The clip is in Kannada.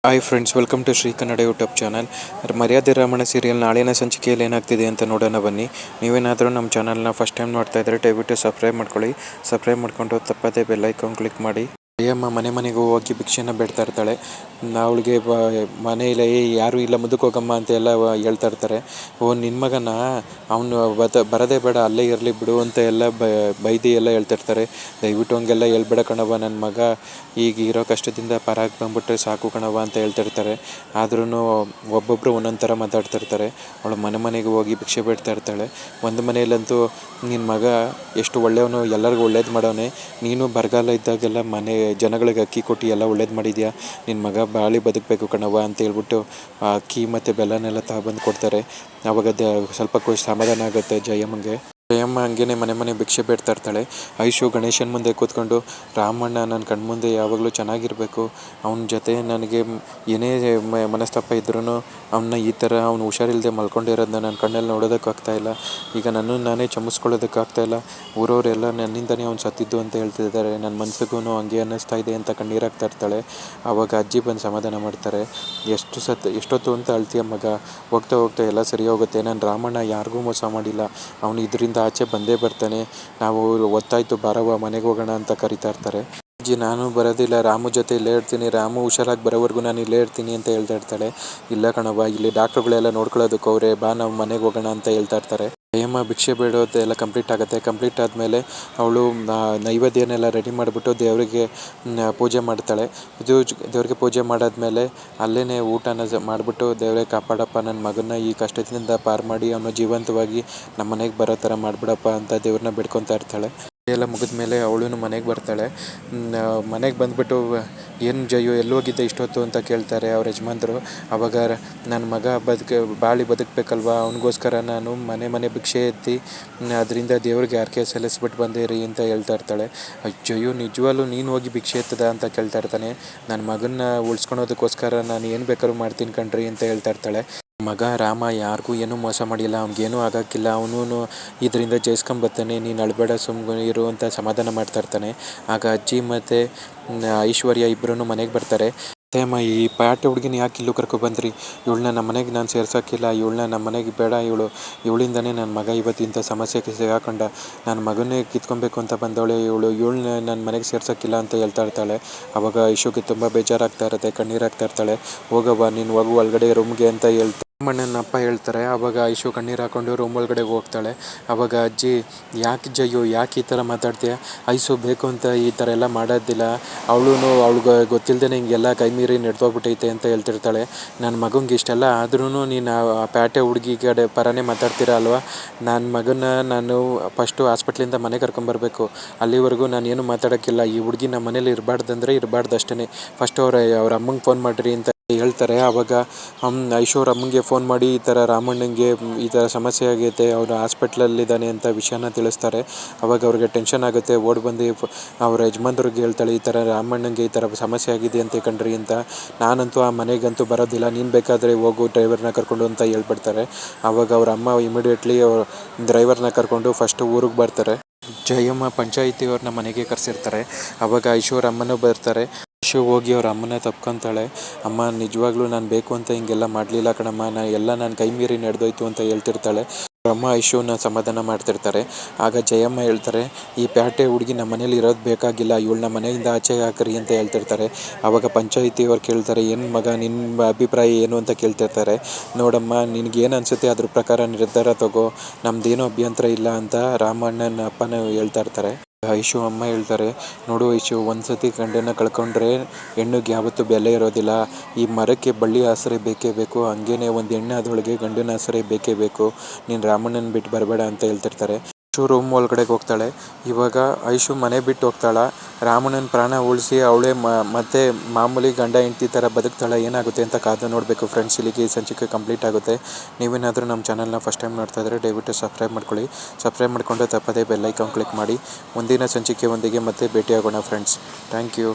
Hi friends, welcome to Shri Kannada YouTube channel. Maryade Ramanna serial ನಾಳಿನ ಸಂಚಿಕೆಯಲ್ಲಿ ಏನಾಗ್ತಿದೆ ಅಂತ ನೋಡೋಣ ಬನ್ನಿ. ನೀವೇನಾದರೂ ನಮ್ಮ ಚಾನಲ್ನ ಫಸ್ಟ್ ಟೈಮ್ ನೋಡ್ತಾ ಇದ್ದರೆ ದಯವಿಟ್ಟು ಸಬ್ಸ್ಕ್ರೈಬ್ ಮಾಡ್ಕೊಳ್ಳಿ. ಸಬ್ಸ್ಕ್ರೈಬ್ ಮಾಡ್ಕೊಂಡು ತಪ್ಪದೇ ಬೆಲ್ ಐಕಾನ್ ಕ್ಲಿಕ್ ಮಾಡಿ. ಅಯ್ಯಮ್ಮ ಮನೆ ಮನೆಗೂ ಹೋಗಿ ಭಿಕ್ಷೆನ ಬೇಡ್ತಾ ಇರ್ತಾಳೆ. ಅವಳಿಗೆ ಮನೆಯಲ್ಲಿ ಯಾರೂ ಇಲ್ಲ, ಮುಂದಕ್ಕೆ ಹೋಗಮ್ಮ ಅಂತ ಎಲ್ಲ ಹೇಳ್ತಾ ಇರ್ತಾರೆ. ನಿನ್ನ ಮಗನ ಅವನು ಬರೋದೇ ಬೇಡ, ಅಲ್ಲೇ ಇರಲಿ ಬಿಡು ಅಂತ ಎಲ್ಲ ಬೈದಿ ಎಲ್ಲ ಹೇಳ್ತಿರ್ತಾರೆ. ದಯವಿಟ್ಟು ಹಂಗೆಲ್ಲ ಹೇಳ್ಬೇಡ ಕಣವ, ನನ್ನ ಮಗ ಈಗ ಇರೋ ಕಷ್ಟದಿಂದ ಪರಾಗಿ ಬಂದ್ಬಿಟ್ರೆ ಸಾಕು ಕಣವ ಅಂತ ಹೇಳ್ತಿರ್ತಾರೆ. ಆದ್ರೂ ಒಬ್ಬೊಬ್ಬರು ಒಂದೊಂದು ಥರ ಮಾತಾಡ್ತಿರ್ತಾರೆ. ಅವಳು ಮನೆ ಮನೆಗೆ ಹೋಗಿ ಭಿಕ್ಷೆ ಬೇಡ್ತಾ ಇರ್ತಾಳೆ. ಒಂದು ಮನೆಯಲ್ಲಂತೂ ನಿನ್ನ ಮಗ ಎಷ್ಟು ಒಳ್ಳೆಯವನು, ಎಲ್ಲರಿಗೂ ಒಳ್ಳೇದು ಮಾಡೋನೆ, ನೀನು ಬರಗಾಲ ಇದ್ದಾಗೆಲ್ಲ ಜನಗಳಿಗೆ ಅಕ್ಕಿ ಕೊಟ್ಟು ಎಲ್ಲ ಒಳ್ಳೇದು ಮಾಡಿದ್ಯಾ, ನಿನ್ನ ಮಗ ಬಾಳಿ ಬದುಕಬೇಕು ಕಣವ್ವ ಅಂತ ಹೇಳ್ಬಿಟ್ಟು ಅಕ್ಕಿ ಮತ್ತು ಬೆಲ್ಲನೆಲ್ಲ ತಗೊಬಂದು ಕೊಡ್ತಾರೆ. ಆವಾಗ ಸ್ವಲ್ಪ ಸಮಾಧಾನ ಆಗುತ್ತೆ ಜಯಮ್ಮಂಗೆ. ಜಯಮ್ಮ ಹಂಗೇನೆ ಮನೆ ಮನೆ ಭಿಕ್ಷೆ ಬೇಡ್ತಾ ಇರ್ತಾಳೆ. ಐಶು ಗಣೇಶನ ಮುಂದೆ ಕೂತ್ಕೊಂಡು, ರಾಮಣ್ಣ ನನ್ನ ಕಣ್ಮುಂದೆ ಯಾವಾಗಲೂ ಚೆನ್ನಾಗಿರಬೇಕು, ಅವನ ಜೊತೆ ನನಗೆ ಏನೇ ಮನಸ್ತಾಪ ಇದ್ರೂ ಅವನ್ನ ಈ ಥರ ಅವ್ನು ಹುಷಾರಿಲ್ಲದೆ ಮಲ್ಕೊಂಡಿರೋದನ್ನ ನನ್ನ ಕಣ್ಣಲ್ಲಿ ನೋಡೋದಕ್ಕಾಗ್ತಾಯಿಲ್ಲ. ಈಗ ನನ್ನನ್ನು ನಾನೇ ಚಮಿಸ್ಕೊಳ್ಳೋದಕ್ಕಾಗ್ತಾಯಿಲ್ಲ. ಊರವರೆಲ್ಲ ನನ್ನಿಂದನೇ ಅವ್ನು ಸತ್ತಿದ್ದು ಅಂತ ಹೇಳ್ತಿದ್ದಾರೆ. ನನ್ನ ಮನಸ್ಸಿಗೂ ಹಂಗೆ ಅನ್ನಿಸ್ತಾ ಇದೆ ಅಂತ ಕಣ್ಣೀರಾಗ್ತಾ ಇರ್ತಾಳೆ. ಆವಾಗ ಅಜ್ಜಿ ಬಂದು ಸಮಾಧಾನ ಮಾಡ್ತಾರೆ. ಎಷ್ಟೊತ್ತು ಅಂತ ಅಳ್ತೀಯ ಮಗ, ಹೋಗ್ತಾ ಹೋಗ್ತಾ ಎಲ್ಲ ಸರಿ ಹೋಗುತ್ತೆ. ನಾನು ರಾಮಣ್ಣ ಯಾರಿಗೂ ಮೋಸ ಮಾಡಿಲ್ಲ, ಅವನು ಇದರಿಂದ ಆಚೆ ಬಂದೇ ಬರ್ತಾನೆ, ನಾವು ಒತ್ತಾಯ್ತು ಬಾರವ್ವ ಮನೆಗೆ ಹೋಗೋಣ ಅಂತ ಕರಿತಾ ಇರ್ತಾರೆ. ಅಜ್ಜಿ ನಾನು ಬರೋದಿಲ್ಲ, ರಾಮು ಜೊತೆ ಇಲ್ಲೇ ಇರ್ತೀನಿ, ರಾಮು ಹುಷಾರಾಗಿ ಬರೋವರೆಗೂ ನಾನು ಇಲ್ಲೇ ಇರ್ತೀನಿ ಅಂತ ಹೇಳ್ತಾ ಇರ್ತಾಳೆ. ಇಲ್ಲ ಕಣವ್ವ, ಇಲ್ಲಿ ಡಾಕ್ಟ್ರುಗಳೆಲ್ಲ ನೋಡ್ಕೊಳ್ಳೋದಕ್ಕೆ ಅವರೇ, ಬಾ ನಾವು ಮನೆಗೆ ಹೋಗೋಣ ಅಂತ ಹೇಳ್ತಾ ಇರ್ತಾರೆ. ಜಯಮ್ಮ ಭಿಕ್ಷೆ ಬೇಡೋದು ಎಲ್ಲ ಕಂಪ್ಲೀಟ್ ಆಗುತ್ತೆ. ಕಂಪ್ಲೀಟ್ ಆದಮೇಲೆ ಅವಳು ನೈವೇದ್ಯನೆಲ್ಲ ರೆಡಿ ಮಾಡಿಬಿಟ್ಟು ದೇವರಿಗೆ ಪೂಜೆ ಮಾಡ್ತಾಳೆ. ದೇವರಿಗೆ ಪೂಜೆ ಮಾಡಾದ್ಮೇಲೆ ಅಲ್ಲೇ ಊಟನ ಮಾಡಿಬಿಟ್ಟು, ದೇವರೇ ಕಾಪಾಡಪ್ಪ ನನ್ನ ಮಗನ ಈ ಕಷ್ಟದಿಂದ ಪಾರು ಮಾಡಿ ಅವನು ಜೀವಂತವಾಗಿ ನಮ್ಮ ಮನೆಗೆ ಬರೋ ಥರ ಮಾಡಿಬಿಡಪ್ಪ ಅಂತ ದೇವ್ರನ್ನ ಬೇಡ್ಕೊತಾ ಇರ್ತಾಳೆ. ಎಲ್ಲ ಮುಗಿದ ಮೇಲೆ ಅವಳು ಮನೆಗೆ ಬರ್ತಾಳೆ. ಮನೆಗೆ ಬಂದುಬಿಟ್ಟು, ಏನು ಜಯು ಎಲ್ಲೋಗಿದ್ದೆ ಇಷ್ಟೊತ್ತು ಅಂತ ಕೇಳ್ತಾರೆ ಅವ್ರ ಯಜಮಾನ್ರು. ಆವಾಗ ನನ್ನ ಮಗ ಬಾಳಿ ಬದುಕಬೇಕಲ್ವ, ಅವನಿಗೋಸ್ಕರ ನಾನು ಮನೆ ಮನೆ ಭಿಕ್ಷೆ ಎತ್ತಿ ಅದರಿಂದ ದೇವ್ರಿಗೆ ಹರಕೆ ಸಲ್ಲಿಸ್ಬಿಟ್ಟು ಬಂದಿರಿ ಅಂತ ಹೇಳ್ತಾ ಇರ್ತಾಳೆ. ಜಯು ನಿಜವಾಗ್ಲೂ ನೀನು ಹೋಗಿ ಭಿಕ್ಷೆ ಎತ್ತದ ಅಂತ ಕೇಳ್ತಾ ಇರ್ತಾನೆ. ನನ್ನ ಮಗನ್ನ ಉಳಿಸ್ಕೊಳೋದಕ್ಕೋಸ್ಕರ ನಾನು ಏನು ಬೇಕಾದ್ರೂ ಮಾಡ್ತೀನಿ ಕಣ್ರಿ ಅಂತ ಹೇಳ್ತಾ ಇರ್ತಾಳೆ. ಮಗ ರಾಮ ಯಾರಿಗೂ ಏನೂ ಮೋಸ ಮಾಡಿಲ್ಲ, ಅವ್ನಿಗೇನೂ ಆಗೋಕ್ಕಿಲ್ಲ, ಅವನು ಇದರಿಂದ ಜಯಿಸ್ಕೊಂಬರ್ತಾನೆ, ನೀನು ಅಳಬೇಡ ಸುಮ್ಮನೆ ಇರು ಅಂತ ಸಮಾಧಾನ ಮಾಡ್ತಾ ಇರ್ತಾನೆ. ಆಗ ಅಜ್ಜಿ ಮತ್ತು ಐಶ್ವರ್ಯ ಇಬ್ಬರೂ ಮನೆಗೆ ಬರ್ತಾರೆ. ಅಮ್ಮ ಈ ಪ್ಯಾಟೆ ಹುಡುಗಿನ ಯಾಕೆ ಇಲ್ಲೂ ಕರ್ಕೊಬಂದ್ರಿ, ಇವಳನ್ನ ನಮ್ಮ ಮನೆಗೆ ನಾನು ಸೇರ್ಸೋಕ್ಕಿಲ್ಲ, ಇವಳನ್ನ ನಮ್ಮ ಮನೆಗೆ ಬೇಡ, ಇವಳಿಂದನೇ ನನ್ನ ಮಗ ಇವತ್ತು ಇಂಥ ಸಮಸ್ಯೆಗೆ ಸಿಗಾಕೊಂಡ, ನನ್ನ ಮಗನ್ನೇ ಕಿತ್ಕೊಬೇಕು ಅಂತ ಬಂದವಳೆ ಇವಳನ್ನ ನನ್ನ ಮನೆಗೆ ಸೇರ್ಸೋಕ್ಕಿಲ್ಲ ಅಂತ ಹೇಳ್ತಾ ಇರ್ತಾಳೆ. ಆವಾಗ ಐಶುಗೆ ತುಂಬ ಬೇಜಾರಾಗ್ತಾ ಇರುತ್ತೆ, ಕಣ್ಣೀರಾಗ್ತಾ ಇರ್ತಾಳೆ. ಹೋಗವ್ವ ನೀನು ಹೋಗು ಒಳಗಡೆ ರೂಮ್ಗೆ ಅಂತ ಹೇಳ್ತಾ ರಾಮಣ್ಣನ ಅಪ್ಪ ಹೇಳ್ತಾರೆ. ಆವಾಗ ಐಶು ಕಣ್ಣೀರು ಹಾಕೊಂಡು ರೂಮ್ ಒಳಗಡೆ ಹೋಗ್ತಾಳೆ. ಆವಾಗ ಅಜ್ಜಿ, ಯಾಕೆ ಜಯ್ಯು ಯಾಕೆ ಈ ಥರ ಮಾತಾಡ್ತೀಯ, ಐಶು ಬೇಕು ಅಂತ ಈ ಥರ ಎಲ್ಲ ಮಾಡೋದಿಲ್ಲ, ಅವಳಿಗೆ ಗೊತ್ತಿಲ್ಲದೆ ಹಿಂಗೆಲ್ಲ ಕೈ ಮೀರಿ ನಡೆದೋಗ್ಬಿಟ್ಟೈತೆ ಅಂತ ಹೇಳ್ತಿರ್ತಾಳೆ. ನನ್ನ ಮಗಂಗೆ ಇಷ್ಟೆಲ್ಲ ಆದ್ರೂ ನೀನು ಆ ಪ್ಯಾಟೆ ಹುಡುಗಿ ಕಡೆ ಪರನೇ ಮಾತಾಡ್ತೀರ ಅಲ್ವಾ, ನನ್ನ ಮಗನ ನಾನು ಫಸ್ಟು ಹಾಸ್ಪಿಟ್ಲಿಂದ ಮನೆ ಕರ್ಕೊಂಬರ್ಬೇಕು, ಅಲ್ಲಿವರೆಗೂ ನಾನು ಏನು ಮಾತಾಡೋಕ್ಕಿಲ್ಲ, ಈ ಹುಡುಗಿ ನಮ್ಮ ಮನೇಲಿ ಇರಬಾರ್ದಂದ್ರೆ ಇರಬಾರ್ದು ಅಷ್ಟೇ, ಫಸ್ಟ್ ಅವ್ರ ಅಮ್ಮಂಗೆ ಫೋನ್ ಮಾಡಿರಿ ಅಂತ ಹೇಳ್ತಾರೆ. ಆವಾಗ ಐಶು ಅವ್ರ ಅಮ್ಮಂಗೆ ಫೋನ್ ಮಾಡಿ ಈ ಥರ ರಾಮಣ್ಣಂಗೆ ಈ ಥರ ಸಮಸ್ಯೆ ಆಗೈತೆ, ಅವನು ಹಾಸ್ಪಿಟ್ಲಲ್ಲಿದ್ದಾನೆ ಅಂತ ವಿಷಯನ ತಿಳಿಸ್ತಾರೆ. ಅವಾಗ ಅವ್ರಿಗೆ ಟೆನ್ಷನ್ ಆಗುತ್ತೆ. ಓಡಿ ಬಂದು ಅವ್ರ ಯಜಮಾನ್ರಿಗೆ ಹೇಳ್ತಾಳೆ, ಈ ಥರ ರಾಮಣ್ಣಂಗೆ ಈ ಥರ ಸಮಸ್ಯೆ ಆಗಿದೆ ಅಂತ ಕಣ್ರಿ ಅಂತ, ನಾನಂತೂ ಆ ಮನೆಗಂತೂ ಬರೋದಿಲ್ಲ, ನೀನು ಬೇಕಾದರೆ ಹೋಗು ಡ್ರೈವರ್ನ ಕರ್ಕೊಂಡು ಅಂತ ಹೇಳ್ಬಿಡ್ತಾರೆ. ಆವಾಗ ಅವ್ರ ಅಮ್ಮ ಇಮಿಡಿಯೇಟ್ಲಿ ಡ್ರೈವರ್ನ ಕರ್ಕೊಂಡು ಫಸ್ಟು ಊರಿಗೆ ಬರ್ತಾರೆ. ಜಯಮ್ಮ ಪಂಚಾಯಿತಿಯವ್ರನ್ನ ಮನೆಗೆ ಕರೆಸಿರ್ತಾರೆ. ಆವಾಗ ಐಶ್ವರ್ಯ ಅಮ್ಮನೂ ಬರ್ತಾರೆ. ಐಶು ಹೋಗಿ ಅವ್ರ ಅಮ್ಮನ ತಪ್ಕೊತಾಳೆ. ಅಮ್ಮ ನಿಜವಾಗ್ಲೂ ನಾನು ಬೇಕು ಅಂತ ಹಿಂಗೆಲ್ಲ ಮಾಡಲಿಲ್ಲ ಕಣಮ್ಮ, ನಾನು ಕೈ ಮೀರಿ ನಡೆದೋಯ್ತು ಅಂತ ಹೇಳ್ತಿರ್ತಾಳೆ. ಅಮ್ಮ ಐಶುನ ಸಮಾಧಾನ ಮಾಡ್ತಿರ್ತಾರೆ. ಆಗ ಜಯಮ್ಮ ಹೇಳ್ತಾರೆ, ಈ ಪ್ಯಾಟೆ ಹುಡುಗಿ ನಮ್ಮ ಮನೇಲಿ ಇರೋದು ಬೇಕಾಗಿಲ್ಲ, ಇವಳನ್ನ ಮನೆಯಿಂದ ಆಚೆ ಹಾಕ್ರಿ ಅಂತ ಹೇಳ್ತಿರ್ತಾರೆ. ಆವಾಗ ಪಂಚಾಯಿತಿಯವ್ರು ಕೇಳ್ತಾರೆ, ಏನು ಮಗ ನಿನ್ನ ಅಭಿಪ್ರಾಯ ಏನು ಅಂತ ಕೇಳ್ತಿರ್ತಾರೆ. ನೋಡಮ್ಮ ನಿನಗೇನು ಅನಿಸುತ್ತೆ ಅದ್ರ ಪ್ರಕಾರ ನಿರ್ಧಾರ ತಗೋ, ನಮ್ದೇನೂ ಅಭ್ಯಂತರ ಇಲ್ಲ ಅಂತ ರಾಮಣ್ಣನ ಅಪ್ಪನ ಹೇಳ್ತಾ ಇರ್ತಾರೆ. ಐಶು ಅಮ್ಮ ಹೇಳ್ತಾರೆ, ನೋಡು ಐಶು, ಒಂದ್ಸತಿ ಗಂಡನ ಕಳ್ಕೊಂಡ್ರೆ ಹೆಣ್ಣಿಗೆ ಯಾವತ್ತೂ ಬೆಲೆ ಇರೋದಿಲ್ಲ, ಈ ಮರಕ್ಕೆ ಬಳ್ಳಿ ಆಸರೆ ಬೇಕೇ ಬೇಕು, ಹಂಗೇನೆ ಒಂದು ಹೆಣ್ಣು ಅದರೊಳಗೆ ಗಂಡನ ಆಸರೆ ಬೇಕೇ ಬೇಕು, ನೀನು ರಾಮಣ್ಣನ ಬಿಟ್ಟು ಬರಬೇಡ ಅಂತ ಹೇಳ್ತಿರ್ತಾರೆ. ಐಶು ರೂಮ್ ಒಳಗಡೆಗೆ ಹೋಗ್ತಾಳೆ. ಇವಾಗ ಐಶು ಮನೆ ಬಿಟ್ಟು ಹೋಗ್ತಾಳ. ರಾಮಣ್ಣನ ಪ್ರಾಣ ಉಳಿಸಿ ಅವಳೇ ಮತ್ತೆ ಮಾಮೂಲಿ ಗಂಡ ಹೆಂಡತಿ ಥರ ಬದುಕ್ತಾಳೆ, ಏನಾಗುತ್ತೆ ಅಂತ ಕಾದು ನೋಡಬೇಕು ಫ್ರೆಂಡ್ಸ್. ಇಲ್ಲಿಗೆ ಈ ಸಂಚಿಕೆ ಕಂಪ್ಲೀಟ್ ಆಗುತ್ತೆ. ನೀವೇನಾದರೂ ನಮ್ಮ ಚಾನಲ್ನ ಫಸ್ಟ್ ಟೈಮ್ ನೋಡ್ತಾ ಇದ್ದರೆ ದಯವಿಟ್ಟು ಸಬ್ಸ್ಕ್ರೈಬ್ ಮಾಡ್ಕೊಳ್ಳಿ. ಸಬ್ಸ್ಕ್ರೈಬ್ ಮಾಡಿಕೊಂಡು ತಪ್ಪದೇ ಬೆಲ್ ಐಕಾನ್ ಕ್ಲಿಕ್ ಮಾಡಿ. ಮುಂದಿನ ಸಂಚಿಕೆ ಒಂದಿಗೆ ಮತ್ತೆ ಭೇಟಿಯಾಗೋಣ ಫ್ರೆಂಡ್ಸ್. Thank you.